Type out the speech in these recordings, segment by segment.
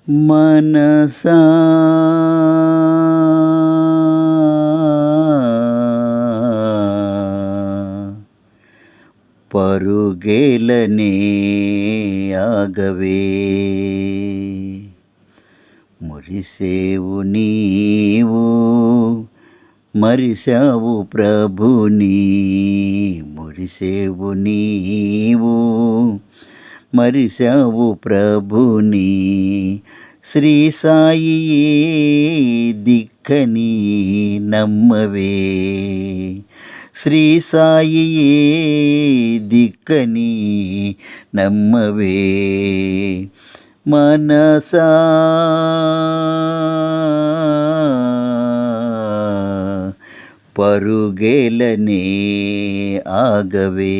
మనసా పరుగేలనే ఆగవే, మురిసేవు నీవు మరిశావు ప్రభుని, మురిసేవు నీవు మరిశావు ప్రభుని. శ్రీ సాయి దిక్కని నమ్మవే, శ్రీ సాయి దిక్కని నమ్మవే. మనసా పరుగేలనే ఆగవే,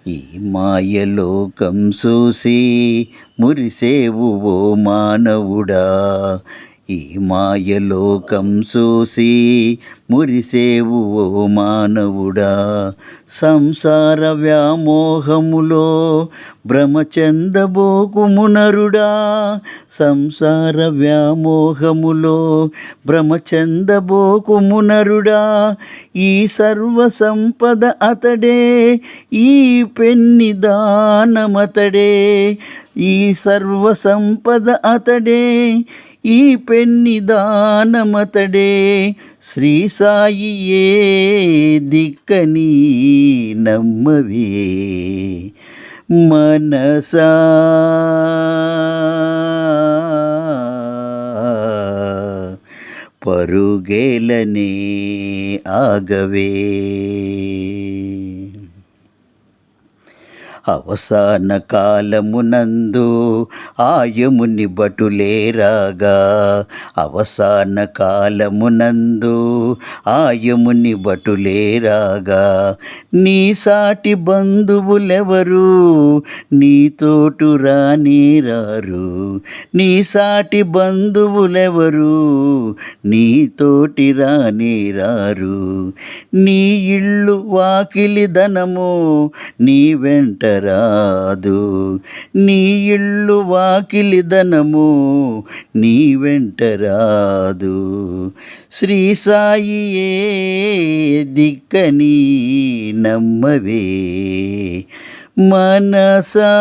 ఈ మాయలోకం చూసి మురిసేవు ఓ మానవుడా, ఈ మాయలోకం చూసి మురిసేవు ఓ మానవుడా. సంసార వ్యామోహములో భ్రమచందబోకుమునరుడా, సంసార వ్యామోహములో భ్రమచందబోకుమునరుడా. ఈ సర్వ సంపద అతడే, ఈ పెన్ని దానమతడే, ఈ సర్వ సంపద అతడే, ఈ పెన్ని దానమతడే. శ్రీ సాయియే దిక్కని నమ్మవే. మనసా పరుగేలనే ఆగవే, అవసాన కాలమునందు ఆయముని బటులేరాగా, అవసాన కాలమునందు ఆయముని బటులేరాగా. నీ సాటి బంధువులెవరు నీ తోటు రానేరారు, నీ సాటి బంధువులెవరు నీ తోటి రానేరారు. నీ ఇల్లు వాకిలి ధనము నీ వెంట రాదు, నీ ఇల్లు వాకిలి ధనము నీ వెంట రాదు. శ్రీ సాయియే దిక్కని నమ్మవే. మనసా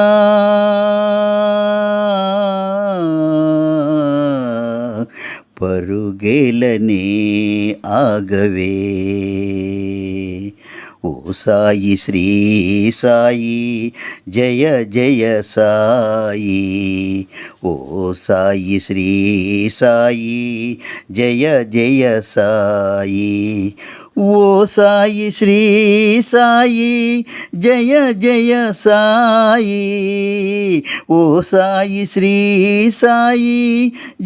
పరుగేలనే ఆగవే. ఓ సాయి శ్రీ సాయి జయ జయ సాయి, ఓ సాయి శ్రీ సాయి జయ జయ సాయి, ఓ సాయి శ్రీ సాయి జయ జయ సాయి, ఓ సాయి శ్రీ సాయి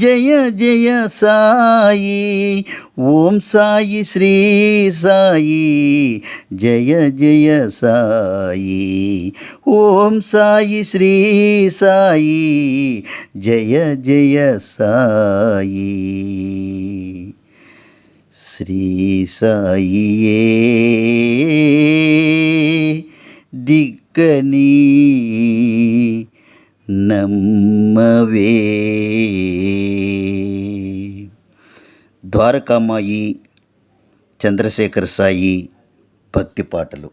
జయ జయ సాయి. ఓం సాయి శ్రీ సాయి జయ జయ సాయి, ఓం సాయి శ్రీ సాయి జయ జయ సాయి. శ్రీ సాయియే దిక్కని నమ్మవే. ద్వారకామాయి చంద్రశేఖర్ సాయి భక్తి పాటలు.